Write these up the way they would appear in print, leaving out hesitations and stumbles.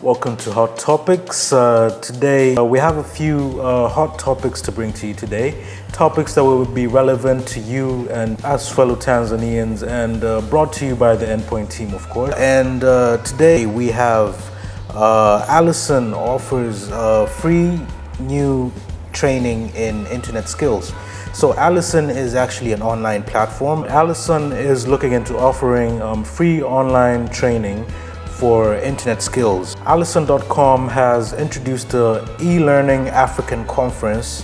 Welcome to Hot Topics. Today we have a few hot topics to bring to you today. Topics that will be relevant to you and as fellow Tanzanians, and brought to you by the Endpoint team, of course. And today we have Allison offers free new training in internet skills. So Allison is actually an online platform. Allison is looking into offering free online training for internet skills. Allison.com has introduced the e-learning African conference,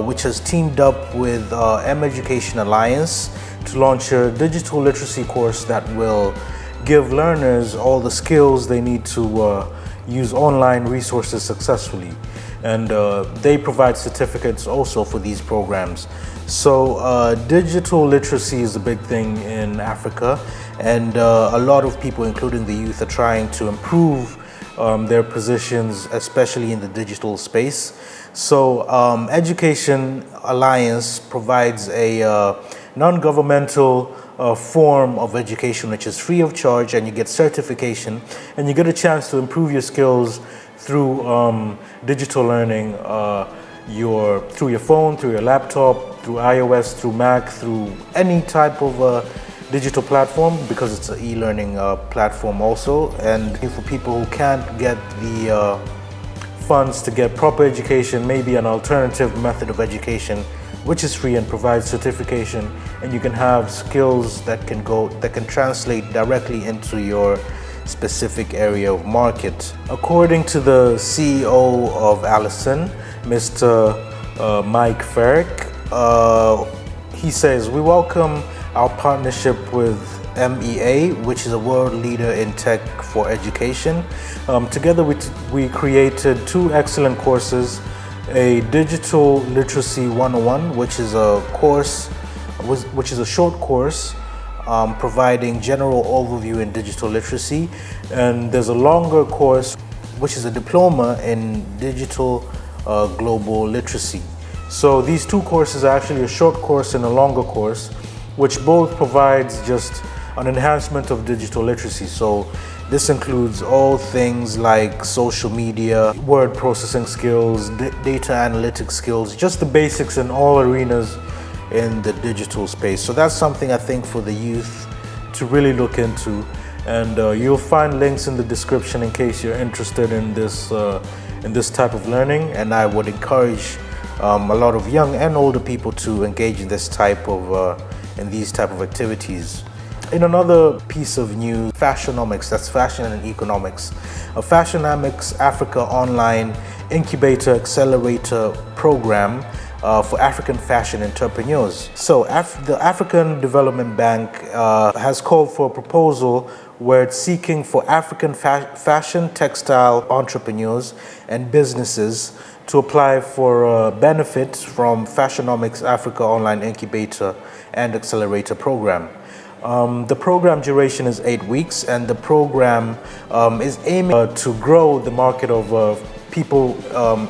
which has teamed up with M-Education Alliance to launch a digital literacy course that will give learners all the skills they need to use online resources successfully. And they provide certificates also for these programs. So digital literacy is a big thing in Africa, and a lot of people, including the youth, are trying to improve their positions, especially in the digital space. So Education Alliance provides a non-governmental form of education which is free of charge, and you get certification and you get a chance to improve your skills through digital learning, through your phone, through your laptop, through iOS, through Mac, through any type of digital platform, because it's an e-learning platform also. And for people who can't get the funds to get proper education, maybe an alternative method of education which is free and provides certification, and you can have skills that can translate directly into your specific area of market. According to the CEO of Allison, Mr. Mike Ferrick, he says, "We welcome our partnership with MEA, which is a world leader in tech for education. Together we created two excellent courses, a Digital Literacy 101, which is a short course providing general overview in digital literacy, and there's a longer course which is a diploma in digital global literacy." So these two courses are actually a short course and a longer course, which both provides just an enhancement of digital literacy. So this includes all things like social media, word processing skills, data analytics skills, just the basics in all arenas in the digital space. So that's something I think for the youth to really look into, and you'll find links in the description in case you're interested in this type of learning. And I would encourage a lot of young and older people to engage in these type of activities. In another piece of news, Fashionomics, that's fashion and economics, a Fashionomics Africa online incubator accelerator program for African fashion entrepreneurs. So the African Development Bank has called for a proposal where it's seeking for African fashion textile entrepreneurs and businesses to apply for benefit from Fashionomics Africa online incubator and accelerator program. The program duration is 8 weeks, and the program is aiming to grow the market of people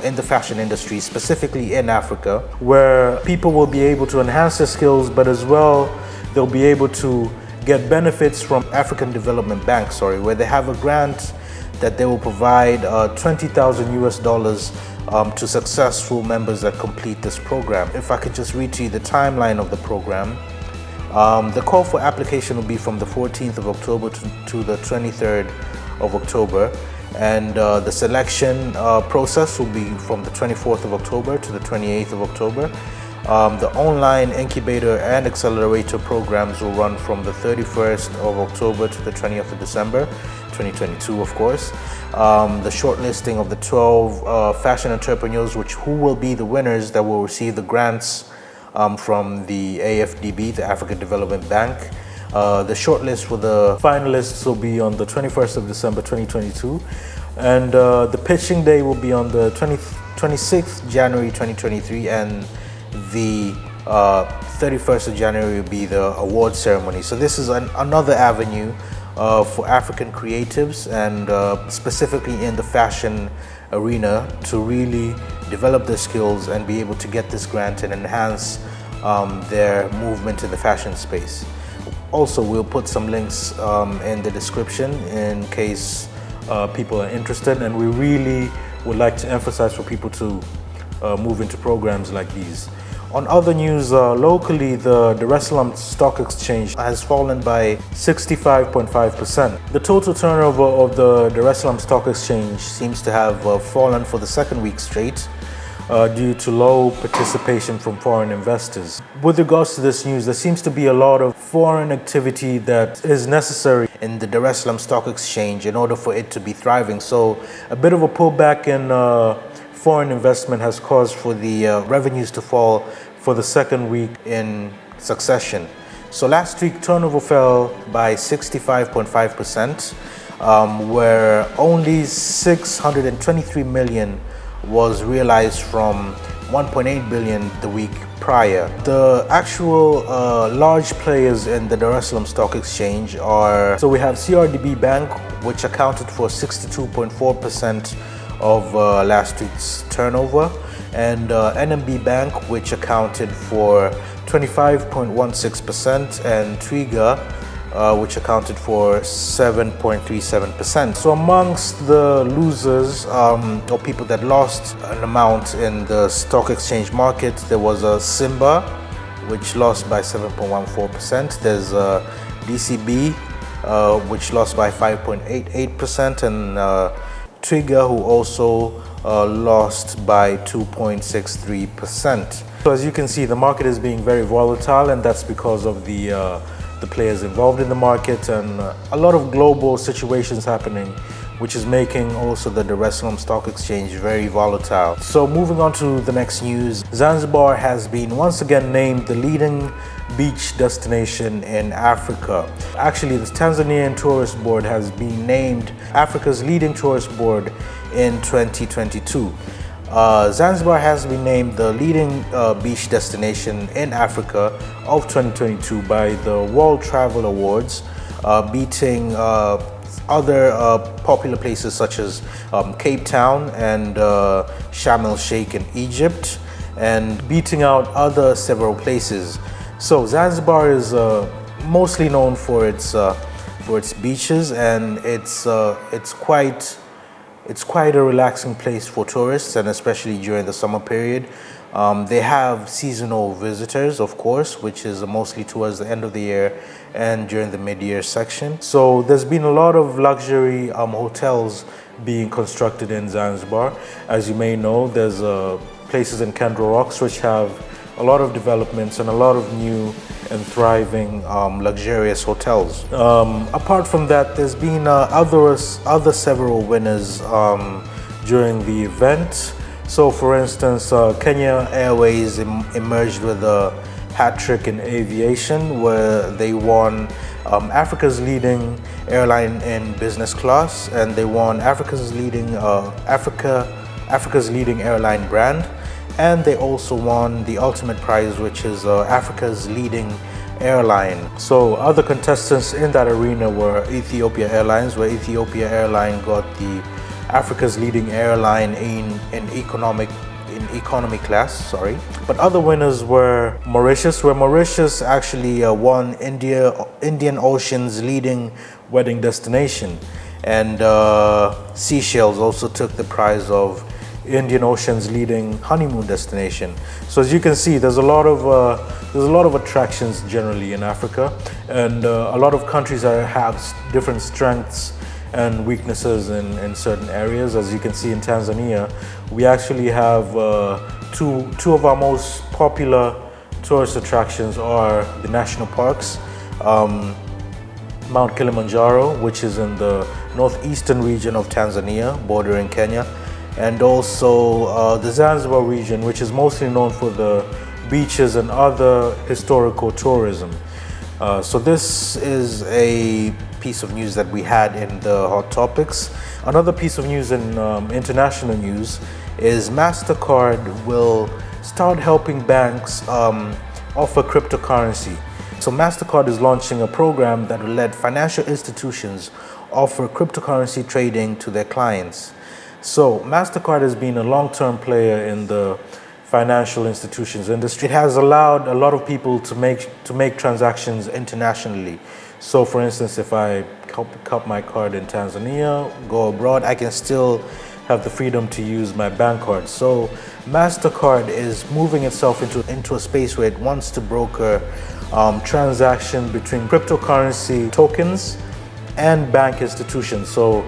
in the fashion industry, specifically in Africa, where people will be able to enhance their skills, but as well they'll be able to get benefits from African Development Bank, where they have a grant that they will provide $20,000 US to successful members that complete this program. If I could just read to you the timeline of the program. The call for application will be from the 14th of October to the 23rd of October, and the selection process will be from the 24th of October to the 28th of October. The online incubator and accelerator programs will run from the 31st of October to the 20th of December 2022, of course. The shortlisting of the 12 fashion entrepreneurs who will be the winners that will receive the grants from the AFDB, the African Development Bank. The shortlist for the finalists will be on the 21st of December 2022, and the pitching day will be on the 26th January 2023, and the 31st of January will be the award ceremony. So this is another avenue for African creatives, and specifically in the fashion arena, to really develop their skills and be able to get this grant and enhance their movement in the fashion space. Also, we'll put some links in the description in case people are interested, and we really would like to emphasize for people to move into programs like these. On other news, locally, the Dar es Salaam Stock Exchange has fallen by 65.5%. The total turnover of the Dar es Salaam Stock Exchange seems to have fallen for the second week straight due to low participation from foreign investors. With regards to this news, there seems to be a lot of foreign activity that is necessary in the Dar es Salaam Stock Exchange in order for it to be thriving. So a bit of a pullback in foreign investment has caused for the revenues to fall for the second week in succession. So last week, turnover fell by 65.5%, where only 623 million was realized from 1.8 billion the week prior. The actual large players in the Dar es Salaam Stock Exchange are, so we have CRDB Bank, which accounted for 62.4% of last week's turnover, and NMB Bank, which accounted for 25.16%, and Twiga, which accounted for 7.37%. So amongst the losers, or people that lost an amount in the stock exchange market, there was a Simba, which lost by 7.14%. There's DCB, which lost by 5.88%, and Twiga, who also lost by 2.63%. So as you can see, the market is being very volatile, and that's because of the players involved in the market and a lot of global situations happening, which is making also the Dar es Salaam Stock Exchange very volatile. So moving on to the next news, Zanzibar has been once again named the leading beach destination in Africa. Actually, the Tanzanian Tourist Board has been named Africa's leading tourist board in 2022. Zanzibar has been named the leading beach destination in Africa of 2022 by the World Travel Awards, beating other popular places such as Cape Town and Sharm el-Sheikh in Egypt, and beating out other several places. So Zanzibar is mostly known for its beaches, and it's quite a relaxing place for tourists, and especially during the summer period. They have seasonal visitors, of course, which is mostly towards the end of the year and during the mid-year section. So there's been a lot of luxury hotels being constructed in Zanzibar. As you may know, there's places in Kendra Rocks which have a lot of developments and a lot of new and thriving luxurious hotels. Apart from that, there's been other several winners during the event. So for instance, Kenya Airways emerged with a hat trick in aviation, where they won Africa's leading airline in business class, and they won Africa's leading airline brand, and they also won the ultimate prize, which is Africa's leading airline. So other contestants in that arena were Ethiopia Airlines, where Ethiopia Airline got the Africa's leading airline in economy class, But other winners were Mauritius, where Mauritius actually won Indian Ocean's leading wedding destination, and Seychelles also took the prize of Indian Ocean's leading honeymoon destination. So as you can see, there's a lot of attractions generally in Africa, and a lot of countries have different strengths and weaknesses in certain areas. As you can see in Tanzania, we actually have two of our most popular tourist attractions are the national parks. Mount Kilimanjaro, which is in the northeastern region of Tanzania, bordering Kenya, and also the Zanzibar region, which is mostly known for the beaches and other historical tourism. So this is a piece of news that we had in the Hot Topics. Another piece of news in international news is MasterCard will start helping banks offer cryptocurrency. So MasterCard is launching a program that will let financial institutions offer cryptocurrency trading to their clients. So MasterCard has been a long-term player in the financial institutions industry. It has allowed a lot of people to make transactions internationally. So for instance, if I cut my card in Tanzania, go abroad, I can still have the freedom to use my bank card. So MasterCard is moving itself into a space where it wants to broker transaction between cryptocurrency tokens and bank institutions. So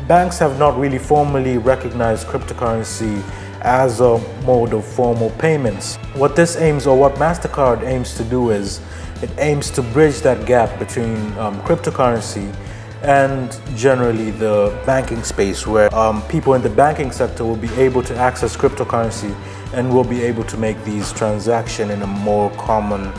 banks have not really formally recognized cryptocurrency as a mode of formal payments. What this aims, or what MasterCard aims to do, is it aims to bridge that gap between cryptocurrency and generally the banking space, where people in the banking sector will be able to access cryptocurrency and will be able to make these transactions in a more common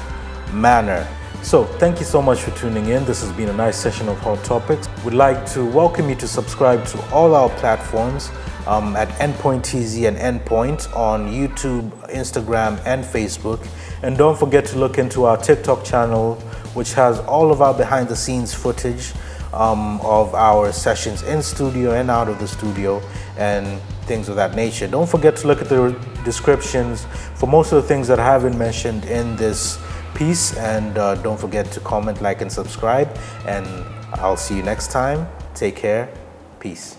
manner. So thank you so much for tuning in. This has been a nice session of Hot Topics. We'd like to welcome you to subscribe to all our platforms at Endpoint TZ and Endpoint on YouTube, Instagram, and Facebook. And don't forget to look into our TikTok channel, which has all of our behind the scenes footage of our sessions in studio and out of the studio and things of that nature. Don't forget to look at the descriptions for most of the things that I haven't mentioned in this piece, and don't forget to comment, like, and subscribe, and I'll see you next time. Take care. Peace.